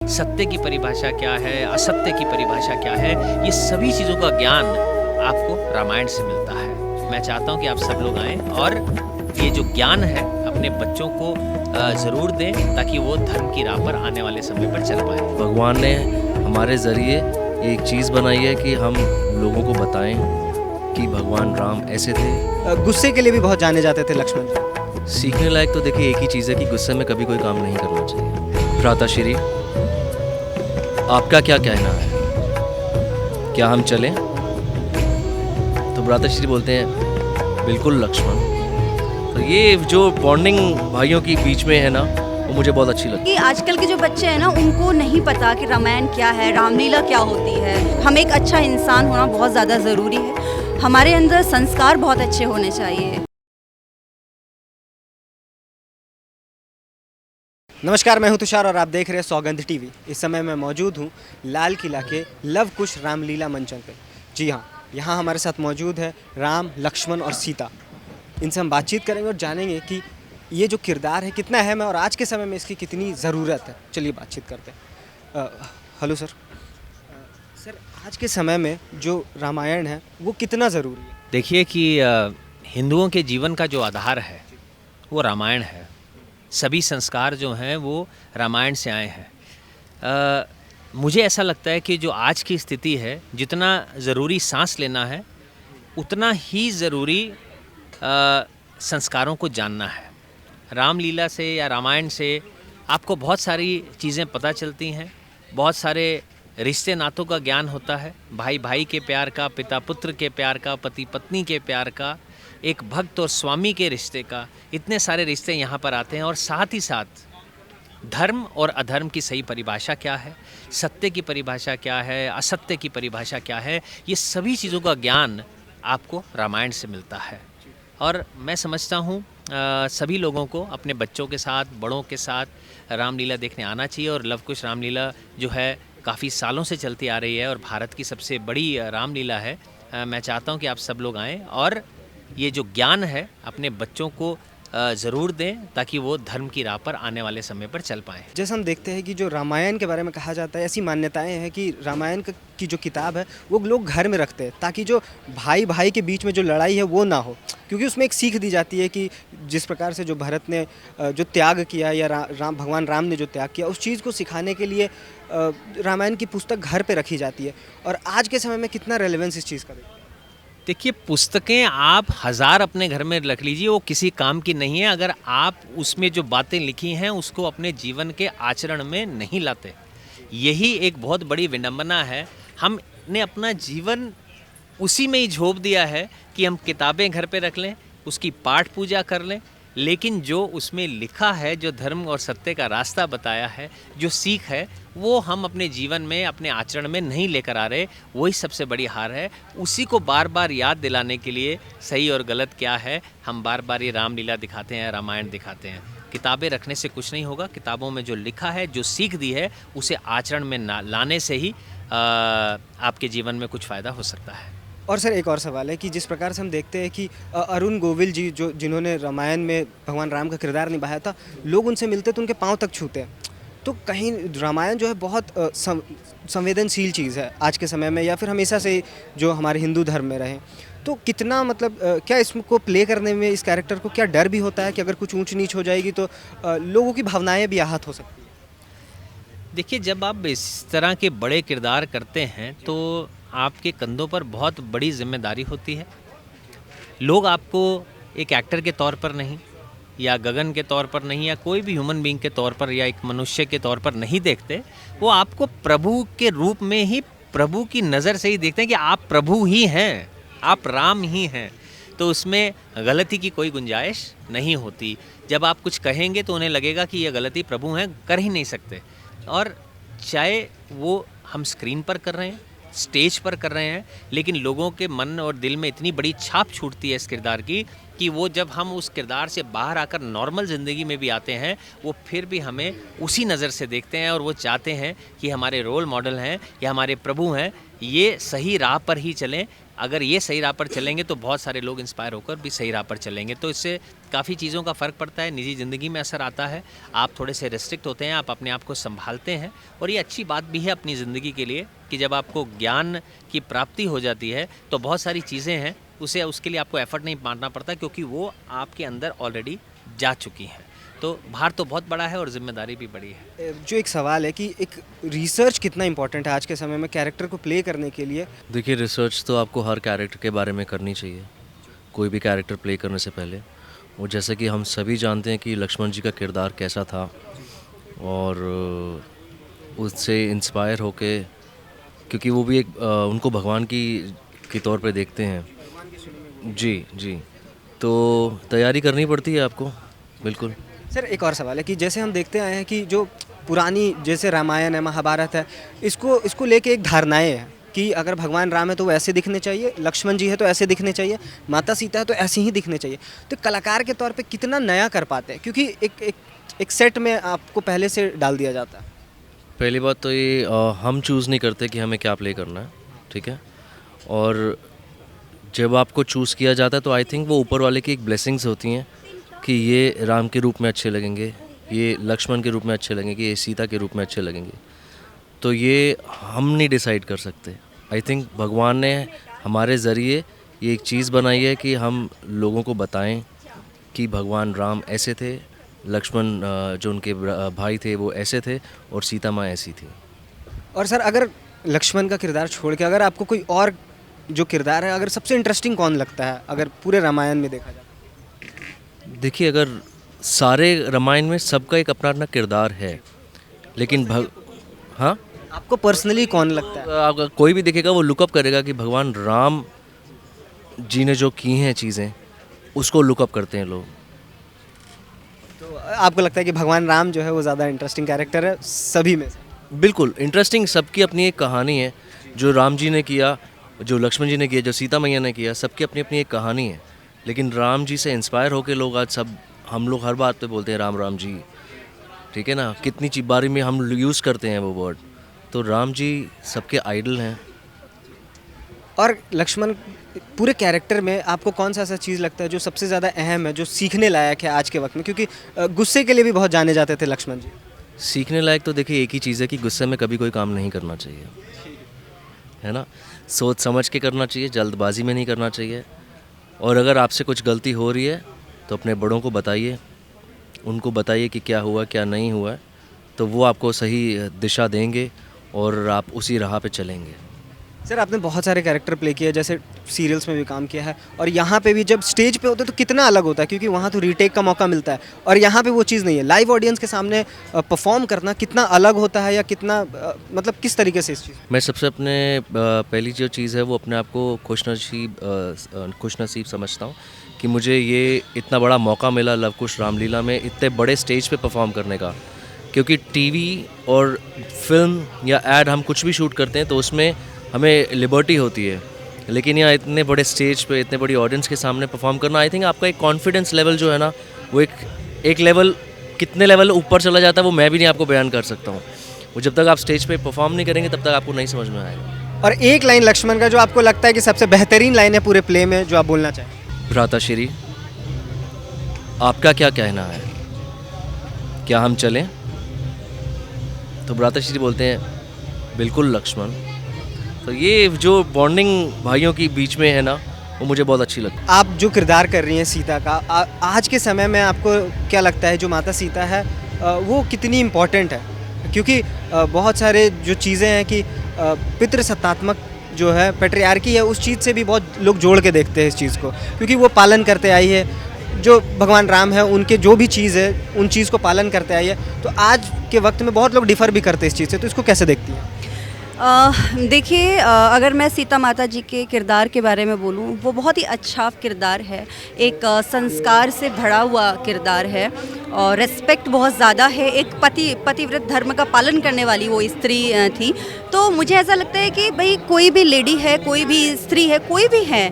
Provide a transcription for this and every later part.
सत्य की परिभाषा क्या है, असत्य की परिभाषा क्या है, ये सभी चीज़ों का ज्ञान आपको रामायण से मिलता है। मैं चाहता हूँ कि आप सब लोग आएँ और ये जो ज्ञान है अपने बच्चों को ज़रूर दें ताकि वो धर्म की राह पर आने वाले समय पर चल पाएँ। भगवान ने हमारे ज़रिए ये एक चीज़ बनाई है कि हम लोगों को बताएं कि भगवान राम ऐसे थे। गुस्से के लिए भी बहुत जाने जाते थे लक्ष्मण जी। सीखने लायक तो देखिए एक ही चीज़ है कि गुस्से में कभी कोई काम नहीं करना चाहिए। भ्राताश्री, आपका क्या कहना है, क्या हम चलें? तो भ्राताश्री बोलते हैं बिल्कुल लक्ष्मण। तो ये जो बॉन्डिंग भाइयों के बीच में है ना, वो मुझे बहुत अच्छी लगती है। कि आजकल के जो बच्चे हैं ना, उनको नहीं पता कि रामायण क्या है, रामलीला क्या होती है। हम एक अच्छा इंसान होना बहुत ज़्यादा ज़रूरी है। हमारे अंदर संस्कार बहुत अच्छे होने चाहिए। नमस्कार, मैं हूं तुषार और आप देख रहे हैं सौगंध टीवी। इस समय मैं मौजूद हूं लाल किला के लव कुश रामलीला मंचन पे। जी हां, यहां हमारे साथ मौजूद है राम, लक्ष्मण और सीता। इनसे हम बातचीत करेंगे और जानेंगे कि ये जो किरदार है कितना अहम है और आज के समय में इसकी कितनी ज़रूरत है। चलिए बातचीत करते हैं। Hello sir. सर, आज के समय में जो रामायण है वो कितना ज़रूरी है? देखिए कि हिंदुओं के जीवन का जो आधार है वो रामायण है। सभी संस्कार जो हैं वो रामायण से आए हैं। मुझे ऐसा लगता है कि जो आज की स्थिति है, जितना ज़रूरी सांस लेना है उतना ही ज़रूरी संस्कारों को जानना है। रामलीला से या रामायण से आपको बहुत सारी चीज़ें पता चलती हैं, बहुत सारे रिश्ते नातों का ज्ञान होता है, भाई भाई के प्यार का, पिता पुत्र के प्यार का, पति पत्नी के प्यार का, एक भक्त और स्वामी के रिश्ते का, इतने सारे रिश्ते यहाँ पर आते हैं। और साथ ही साथ धर्म और अधर्म की सही परिभाषा क्या है, सत्य की परिभाषा क्या है, असत्य की परिभाषा क्या है, ये सभी चीज़ों का ज्ञान आपको रामायण से मिलता है। और मैं समझता हूँ सभी लोगों को अपने बच्चों के साथ, बड़ों के साथ रामलीला देखने आना चाहिए। और लव कुश रामलीला जो है काफ़ी सालों से चलती आ रही है और भारत की सबसे बड़ी रामलीला है। मैं चाहता हूँ कि आप सब लोग आएँ और ये जो ज्ञान है अपने बच्चों को ज़रूर दें ताकि वो धर्म की राह पर आने वाले समय पर चल पाएँ। जैसे हम देखते हैं कि जो रामायण के बारे में कहा जाता है, ऐसी मान्यताएं हैं कि रामायण की जो किताब है वो लोग घर में रखते हैं ताकि जो भाई भाई के बीच में जो लड़ाई है वो ना हो, क्योंकि उसमें एक सीख दी जाती है कि जिस प्रकार से जो भरत ने जो त्याग किया या भगवान राम ने जो त्याग किया, उस चीज़ को सिखाने के लिए रामायण की पुस्तक घर पर रखी जाती है। और आज के समय में कितना रेलेवेंस इस चीज़ का देखते हैं? देखिए, पुस्तकें आप हज़ार अपने घर में रख लीजिए, वो किसी काम की नहीं है अगर आप उसमें जो बातें लिखी हैं उसको अपने जीवन के आचरण में नहीं लाते। यही एक बहुत बड़ी विडंबना है। हमने अपना जीवन उसी में ही झोंक दिया है कि हम किताबें घर पे रख लें, उसकी पाठ पूजा कर लें, लेकिन जो उसमें लिखा है, जो धर्म और सत्य का रास्ता बताया है, जो सीख है, वो हम अपने जीवन में, अपने आचरण में नहीं लेकर आ रहे। वही सबसे बड़ी हार है। उसी को बार बार याद दिलाने के लिए सही और गलत क्या है, हम बार बार ये रामलीला दिखाते हैं, रामायण दिखाते हैं। किताबें रखने से कुछ नहीं होगा। किताबों में जो लिखा है, जो सीख दी है, उसे आचरण में लाने से ही आपके जीवन में कुछ फ़ायदा हो सकता है। और सर, एक और सवाल है कि जिस प्रकार से हम देखते हैं कि अरुण गोविल जी जिन्होंने रामायण में भगवान राम का किरदार निभाया था, लोग उनसे मिलते तो उनके पाँव तक छूते हैं। तो कहीं रामायण जो है बहुत संवेदनशील चीज़ है आज के समय में, या फिर हमेशा से जो हमारे हिंदू धर्म में रहे। तो कितना मतलब क्या इसको प्ले करने में इस कैरेक्टर को क्या डर भी होता है कि अगर कुछ ऊंच नीच हो जाएगी तो लोगों की भावनाएं भी आहत हो सकती है? देखिए, जब आप इस तरह के बड़े किरदार करते हैं तो आपके कंधों पर बहुत बड़ी जिम्मेदारी होती है। लोग आपको एक एक्टर के तौर पर नहीं, या गगन के तौर पर नहीं, या कोई भी ह्यूमन बीइंग के तौर पर, या एक मनुष्य के तौर पर नहीं देखते। वो आपको प्रभु के रूप में ही, प्रभु की नज़र से ही देखते हैं कि आप प्रभु ही हैं, आप राम ही हैं। तो उसमें गलती की कोई गुंजाइश नहीं होती। जब आप कुछ कहेंगे तो उन्हें लगेगा कि ये गलती प्रभु हैं, कर ही नहीं सकते। और चाहे वो हम स्क्रीन पर कर रहे हैं, स्टेज पर कर रहे हैं, लेकिन लोगों के मन और दिल में इतनी बड़ी छाप छूटती है इस किरदार की कि वो जब हम उस किरदार से बाहर आकर नॉर्मल ज़िंदगी में भी आते हैं, वो फिर भी हमें उसी नज़र से देखते हैं और वो चाहते हैं कि हमारे रोल मॉडल हैं या हमारे प्रभु हैं ये सही राह पर ही चलें। अगर ये सही राह पर चलेंगे तो बहुत सारे लोग इंस्पायर होकर भी सही राह पर चलेंगे, तो इससे काफ़ी चीज़ों का फ़र्क पड़ता है, निजी ज़िंदगी में असर आता है, आप थोड़े से रिस्ट्रिक्ट होते हैं, आप अपने आप को संभालते हैं। और ये अच्छी बात भी है अपनी ज़िंदगी के लिए कि जब आपको ज्ञान की प्राप्ति हो जाती है तो बहुत सारी चीज़ें हैं उसके लिए आपको एफर्ट नहीं मारना पड़ता, क्योंकि वो आपके अंदर ऑलरेडी जा चुकी हैं। तो भार तो बहुत बड़ा है और जिम्मेदारी भी बड़ी है। जो एक सवाल है कि एक रिसर्च कितना इंपॉर्टेंट है आज के समय में कैरेक्टर को प्ले करने के लिए। देखिए, रिसर्च तो आपको हर कैरेक्टर के बारे में करनी चाहिए, कोई भी कैरेक्टर प्ले करने से पहले। और जैसे कि हम सभी जानते हैं कि लक्ष्मण जी का किरदार कैसा था, और उससे इंस्पायर होके, क्योंकि वो भी एक उनको भगवान की तौर पे देखते हैं। जी, तो तैयारी करनी पड़ती है आपको, बिल्कुल। सर एक और सवाल है कि जैसे हम देखते आए हैं कि जो पुरानी जैसे रामायण है, महाभारत है, इसको लेके एक धारणाएं हैं कि अगर भगवान राम है तो वो ऐसे दिखने चाहिए, लक्ष्मण जी है तो ऐसे दिखने चाहिए, माता सीता है तो ऐसे ही दिखने चाहिए। तो कलाकार के तौर पे कितना नया कर पाते हैं, क्योंकि एक सेट में आपको पहले से डाल दिया जाता है। पहली बात तो ये हम चूज़ नहीं करते कि हमें क्या प्ले करना है, ठीक है। और जब आपको चूज़ किया जाता है तो आई थिंक वो ऊपर वाले की एक ब्लेसिंग्स होती हैं कि ये राम के रूप में अच्छे लगेंगे, ये लक्ष्मण के रूप में अच्छे लगेंगे, ये सीता के रूप में अच्छे लगेंगे। तो ये हम नहीं डिसाइड कर सकते। आई थिंक भगवान ने हमारे ज़रिए ये एक चीज़ बनाई है कि हम लोगों को बताएं कि भगवान राम ऐसे थे, लक्ष्मण जो उनके भाई थे वो ऐसे थे, और सीता माँ ऐसी थी। और सर अगर लक्ष्मण का किरदार छोड़ के अगर आपको कोई और जो किरदार है, अगर सबसे इंटरेस्टिंग कौन लगता है अगर पूरे रामायण में देखा जाए? देखिए, अगर सारे रामायण में सबका एक अपना अपना किरदार है, लेकिन हाँ, आपको पर्सनली कौन लगता है? अगर कोई भी देखेगा वो लुकअप करेगा कि भगवान राम जी ने जो की हैं चीज़ें, उसको लुकअप करते हैं लोग। तो आपको लगता है कि भगवान राम जो है वो ज़्यादा इंटरेस्टिंग कैरेक्टर है सभी में से? बिल्कुल इंटरेस्टिंग, सबकी अपनी एक कहानी है। जो राम जी ने किया, जो लक्ष्मण जी ने किया, जो सीता मैया ने किया, सबकी अपनी अपनी एक कहानी है। लेकिन राम जी से इंस्पायर होकर लोग आज हम लोग हर बात पे बोलते हैं राम राम जी, ठीक है ना। कितनी बारी में हम यूज़ करते हैं वो वर्ड। तो राम जी सबके आइडल हैं। और लक्ष्मण पूरे कैरेक्टर में आपको कौन सा ऐसा चीज़ लगता है जो सबसे ज़्यादा अहम है, जो सीखने लायक है आज के वक्त में? क्योंकि गुस्से के लिए भी बहुत जाने जाते थे लक्ष्मण जी। सीखने लायक तो देखिए एक ही चीज़ है कि गुस्से में कभी कोई काम नहीं करना चाहिए, है ना। सोच समझ के करना चाहिए, जल्दबाजी में नहीं करना चाहिए। और अगर आपसे कुछ गलती हो रही है तो अपने बड़ों को बताइए, उनको बताइए कि क्या हुआ क्या नहीं हुआ, तो वो आपको सही दिशा देंगे और आप उसी राह पे चलेंगे। सर आपने बहुत सारे कैरेक्टर प्ले किए, जैसे सीरियल्स में भी काम किया है, और यहाँ पे भी जब स्टेज पे होते तो कितना अलग होता है, क्योंकि वहाँ तो रीटेक का मौका मिलता है और यहाँ पे वो चीज़ नहीं है। लाइव ऑडियंस के सामने परफॉर्म करना कितना अलग होता है, या कितना मतलब किस तरीके से इस चीज़? मैं सबसे अपने पहली जो चीज़ है वो अपने आप को खुशनसीब समझता हूँ कि मुझे ये इतना बड़ा मौका मिला लव कुश रामलीला में इतने बड़े स्टेज पे परफॉर्म करने का। क्योंकि टीवी और फिल्म या एड हम कुछ भी शूट करते हैं तो उसमें हमें लिबर्टी होती है, लेकिन यहाँ इतने बड़े स्टेज पे इतने बड़ी ऑडियंस के सामने परफॉर्म करना, आई थिंक आपका एक कॉन्फिडेंस लेवल जो है ना वो एक लेवल, कितने लेवल ऊपर चला जाता है वो मैं भी नहीं आपको बयान कर सकता हूँ। वो जब तक आप स्टेज पे परफॉर्म नहीं करेंगे तब तक आपको नहीं समझ में आएगा। और एक लाइन लक्ष्मण का जो आपको लगता है कि सबसे बेहतरीन लाइन है पूरे प्ले में, जो आप बोलना चाहें? भ्राताश्री, आपका क्या कहना है, क्या हम चलें? तो भ्राताश्री बोलते हैं बिल्कुल लक्ष्मण। तो ये जो बॉन्डिंग भाइयों की बीच में है ना वो मुझे बहुत अच्छी लगती है। आप जो किरदार कर रही हैं सीता का, आज के समय में आपको क्या लगता है जो माता सीता है वो कितनी इम्पोर्टेंट है? क्योंकि बहुत सारे जो चीज़ें हैं कि पितृसत्तात्मक जो है पैट्रियार्की है, उस चीज़ से भी बहुत लोग जोड़ के देखते हैं इस चीज़ को, क्योंकि वो पालन करते आई है। जो भगवान राम है उनके जो भी चीज़ है उन चीज़ को पालन करते आई है। तो आज के वक्त में बहुत लोग डिफ़र भी करते हैं इस चीज़ से, तो इसको कैसे देखती हैं? देखिए, अगर मैं सीता माता जी के किरदार के बारे में बोलूँ, वो बहुत ही अच्छा किरदार है, एक संस्कार से भरा हुआ किरदार है और रेस्पेक्ट बहुत ज़्यादा है। एक पतिव्रत धर्म का पालन करने वाली वो स्त्री थी। तो मुझे ऐसा लगता है कि भाई कोई भी लेडी है, कोई भी स्त्री है, कोई भी है,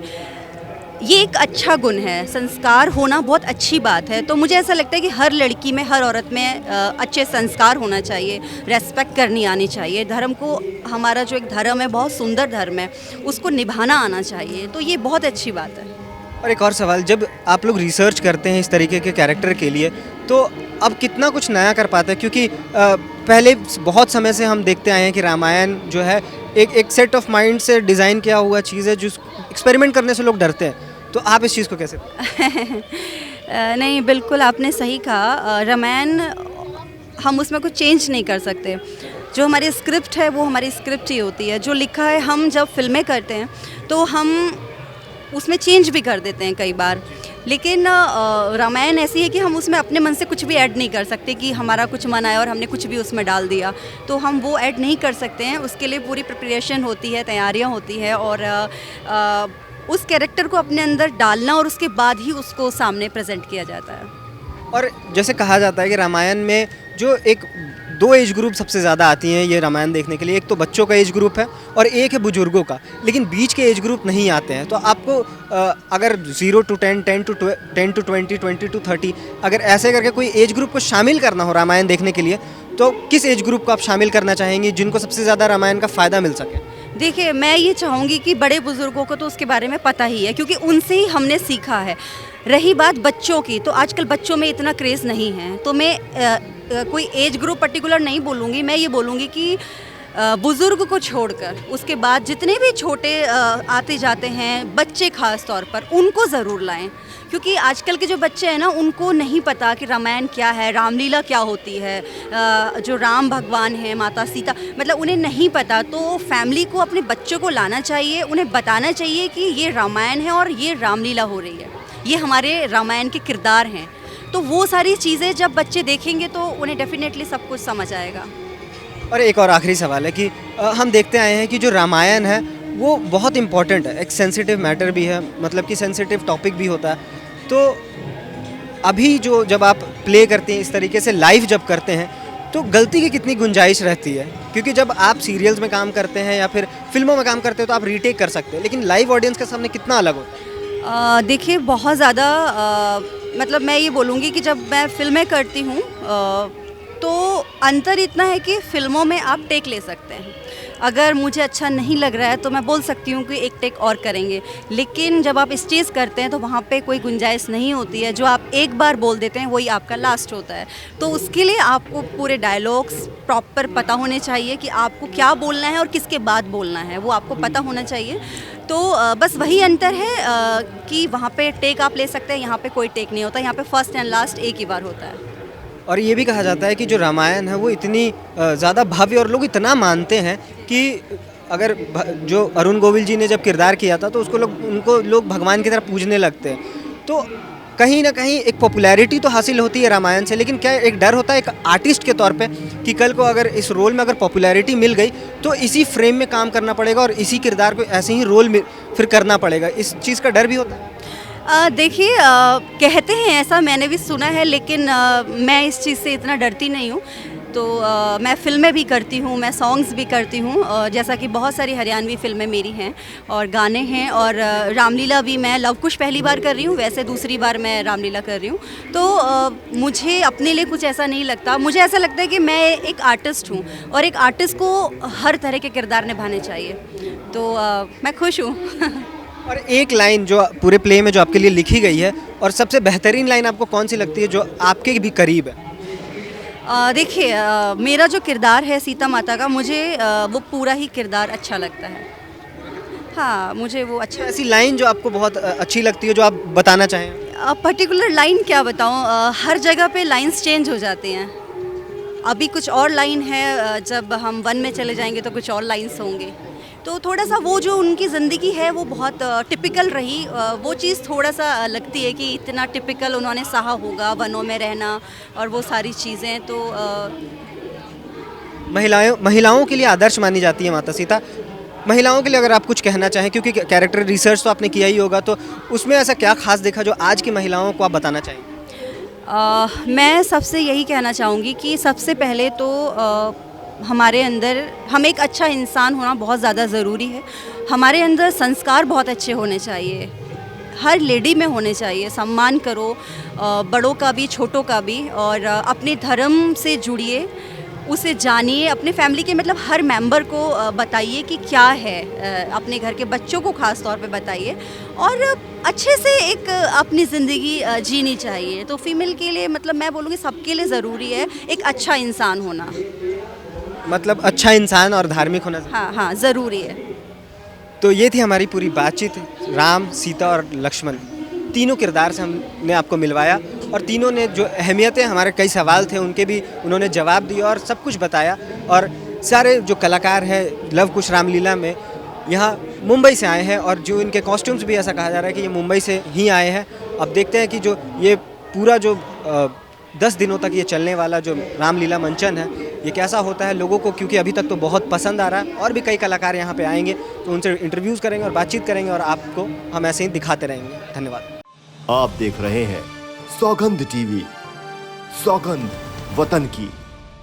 ये एक अच्छा गुण है, संस्कार होना बहुत अच्छी बात है। तो मुझे ऐसा लगता है कि हर लड़की में, हर औरत में अच्छे संस्कार होना चाहिए, रेस्पेक्ट करनी आनी चाहिए, धर्म को, हमारा जो एक धर्म है बहुत सुंदर धर्म है, उसको निभाना आना चाहिए। तो ये बहुत अच्छी बात है। और एक और सवाल, जब आप लोग रिसर्च करते हैं इस तरीके के कैरेक्टर के लिए, तो अब कितना कुछ नया कर पाते हैं? क्योंकि पहले बहुत समय से हम देखते आए हैं कि रामायण जो है एक सेट ऑफ माइंड से डिज़ाइन किया हुआ चीज़ है, जो एक्सपेरिमेंट करने से लोग डरते हैं। तो आप इस चीज़ को कैसे नहीं, बिल्कुल आपने सही कहा। रामायण हम उसमें कुछ चेंज नहीं कर सकते। जो हमारी स्क्रिप्ट है वो हमारी स्क्रिप्ट ही होती है। जो लिखा है, हम जब फिल्में करते हैं तो हम उसमें चेंज भी कर देते हैं कई बार, लेकिन रामायण ऐसी है कि हम उसमें अपने मन से कुछ भी ऐड नहीं कर सकते कि हमारा कुछ मन आया और हमने कुछ भी उसमें डाल दिया, तो हम वो ऐड नहीं कर सकते हैं। उसके लिए पूरी प्रिपरेशन होती है, तैयारियां होती है, और उस कैरेक्टर को अपने अंदर डालना और उसके बाद ही उसको सामने प्रेजेंट किया जाता है। और जैसे कहा जाता है कि रामायण में जो एक दो एज ग्रुप सबसे ज़्यादा आती हैं ये रामायण देखने के लिए, एक तो बच्चों का एज ग्रुप है और एक है बुजुर्गों का, लेकिन बीच के एज ग्रुप नहीं आते हैं। तो आपको अगर 0 to 10, 10 to 20, 20 to 30, अगर ऐसे करके कोई एज ग्रुप को शामिल करना हो रामायण देखने के लिए, तो किस एज ग्रुप को आप शामिल करना चाहेंगी जिनको सबसे ज़्यादा रामायण का फ़ायदा मिल सके? देखिए, मैं ये चाहूँगी कि बड़े बुज़ुर्गों को तो उसके बारे में पता ही है, क्योंकि उनसे ही हमने सीखा है। रही बात बच्चों की, तो आजकल बच्चों में इतना क्रेज़ नहीं है, तो मैं कोई एज ग्रुप पर्टिकुलर नहीं बोलूँगी। मैं ये बोलूँगी कि बुज़ुर्ग को छोड़कर उसके बाद जितने भी छोटे आते जाते हैं, बच्चे ख़ास तौर पर, उनको ज़रूर लाएं, क्योंकि आजकल के जो बच्चे हैं ना, उनको नहीं पता कि रामायण क्या है, रामलीला क्या होती है, जो राम भगवान हैं, माता सीता, मतलब उन्हें नहीं पता। तो फैमिली को अपने बच्चों को लाना चाहिए, उन्हें बताना चाहिए कि ये रामायण है और ये रामलीला हो रही है, ये हमारे रामायण के किरदार हैं। तो वो सारी चीज़ें जब बच्चे देखेंगे तो उन्हें डेफिनेटली सब कुछ समझ आएगा। और एक और आखिरी सवाल है कि हम देखते आए हैं कि जो रामायण है वो बहुत इम्पॉर्टेंट है, एक सेंसिटिव मैटर भी है, मतलब कि सेंसिटिव टॉपिक भी होता है। तो अभी जो जब आप प्ले करते हैं इस तरीके से, लाइव जब करते हैं, तो गलती की कितनी गुंजाइश रहती है? क्योंकि जब आप सीरियल्स में काम करते हैं या फिर फिल्मों में काम करते हैं तो आप रीटेक कर सकते हैं, लेकिन लाइव ऑडियंस के सामने कितना अलग होता है? देखिए, बहुत ज़्यादा, मतलब मैं ये बोलूँगी कि जब मैं फ़िल्में करती हूँ तो अंतर इतना है कि फ़िल्मों में आप टेक ले सकते हैं। अगर मुझे अच्छा नहीं लग रहा है तो मैं बोल सकती हूँ कि एक टेक और करेंगे, लेकिन जब आप स्टेज करते हैं तो वहाँ पे कोई गुंजाइश नहीं होती है। जो आप एक बार बोल देते हैं वही आपका लास्ट होता है। तो उसके लिए आपको पूरे डायलॉग्स प्रॉपर पता होने चाहिए कि आपको क्या बोलना है और किसके बाद बोलना है, वो आपको पता होना चाहिए। तो बस वही अंतर है कि वहाँ पे टेक आप ले सकते हैं, यहाँ पे कोई टेक नहीं होता। यहाँ पे फर्स्ट एंड लास्ट एक ही बार होता है। और ये भी कहा जाता है कि जो रामायण है वो इतनी ज़्यादा भव्य और लोग इतना मानते हैं कि अगर जो अरुण गोविल जी ने जब किरदार किया था तो उनको लोग भगवान की तरह पूजने लगते हैं। तो कहीं ना कहीं एक पॉपुलैरिटी तो हासिल होती है रामायण से, लेकिन क्या एक डर होता है एक आर्टिस्ट के तौर पे कि कल को अगर इस रोल में अगर पॉपुलैरिटी मिल गई तो इसी फ्रेम में काम करना पड़ेगा और इसी किरदार को ऐसे ही रोल में फिर करना पड़ेगा, इस चीज़ का डर भी होता है? देखिए, कहते हैं ऐसा, मैंने भी सुना है, लेकिन मैं इस चीज़ से इतना डरती नहीं हूँ। तो मैं फ़िल्में भी करती हूँ, मैं सॉन्ग्स भी करती हूँ, जैसा कि बहुत सारी हरियाणवी फ़िल्में मेरी हैं और गाने हैं, और रामलीला भी मैं लव कुश पहली बार कर रही हूँ, वैसे दूसरी बार मैं रामलीला कर रही हूँ। तो मुझे अपने लिए कुछ ऐसा नहीं लगता। मुझे ऐसा लगता है कि मैं एक आर्टिस्ट हूँ और एक आर्टिस्ट को हर तरह के किरदार निभाने चाहिए। तो मैं खुश हूँ। और एक लाइन जो पूरे प्ले में जो आपके लिए लिखी गई है, और सबसे बेहतरीन लाइन आपको कौन सी लगती है जो आपके भी करीब है? देखिए, मेरा जो किरदार है सीता माता का, मुझे वो पूरा ही किरदार अच्छा लगता है। हाँ, मुझे वो अच्छा। ऐसी लाइन जो आपको बहुत अच्छी लगती है जो आप बताना चाहें? पर्टिकुलर लाइन क्या बताऊँ, हर जगह पे लाइंस चेंज हो जाती हैं। अभी कुछ और लाइन है, जब हम वन में चले जाएंगे तो कुछ और लाइंस होंगे। तो थोड़ा सा वो जो उनकी ज़िंदगी है वो बहुत टिपिकल रही, वो चीज़ थोड़ा सा लगती है कि इतना टिपिकल उन्होंने सहा होगा, वनों में रहना और वो सारी चीज़ें। तो महिलाओं के लिए आदर्श मानी जाती है माता सीता। महिलाओं के लिए अगर आप कुछ कहना चाहें, क्योंकि कैरेक्टर रिसर्च तो आपने किया ही होगा, तो उसमें ऐसा क्या खास देखा जो आज की महिलाओं को आप बताना चाहेंगे? मैं सबसे यही कहना चाहूँगी कि सबसे पहले तो हमारे अंदर, हम एक अच्छा इंसान होना बहुत ज़्यादा ज़रूरी है। हमारे अंदर संस्कार बहुत अच्छे होने चाहिए। हर लेडी में होने चाहिए। सम्मान करो, बड़ों का भी छोटों का भी, और अपने धर्म से जुड़िए, उसे जानिए, अपने फैमिली के मतलब हर मेंबर को बताइए कि क्या है, अपने घर के बच्चों को ख़ास तौर पे बताइए, और अच्छे से एक अपनी ज़िंदगी जीनी चाहिए। तो फीमेल के लिए मतलब मैं बोलूँगी सबके लिए ज़रूरी है एक अच्छा इंसान होना। मतलब अच्छा इंसान और धार्मिक होना। हाँ हाँ, ज़रूरी है। तो ये थी हमारी पूरी बातचीत राम, सीता और लक्ष्मण, तीनों किरदार से हमने आपको मिलवाया, और तीनों ने जो अहमियतें, हमारे कई सवाल थे उनके भी उन्होंने जवाब दिए और सब कुछ बताया। और सारे जो कलाकार हैं लव कुश रामलीला में यहाँ मुंबई से आए हैं, और जो इनके कॉस्ट्यूम्स भी ऐसा कहा जा रहा है कि ये मुंबई से ही आए हैं। अब देखते हैं कि जो ये पूरा जो 10 दिनों तक ये चलने वाला जो रामलीला मंचन है ये कैसा होता है लोगों को, क्योंकि अभी तक तो बहुत पसंद आ रहा है। और भी कई कलाकार यहाँ पे आएंगे तो उनसे इंटरव्यूज़ करेंगे और बातचीत करेंगे, और आपको हम ऐसे ही दिखाते रहेंगे। धन्यवाद। आप देख रहे हैं सौगंध टीवी, सौगंध वतन की।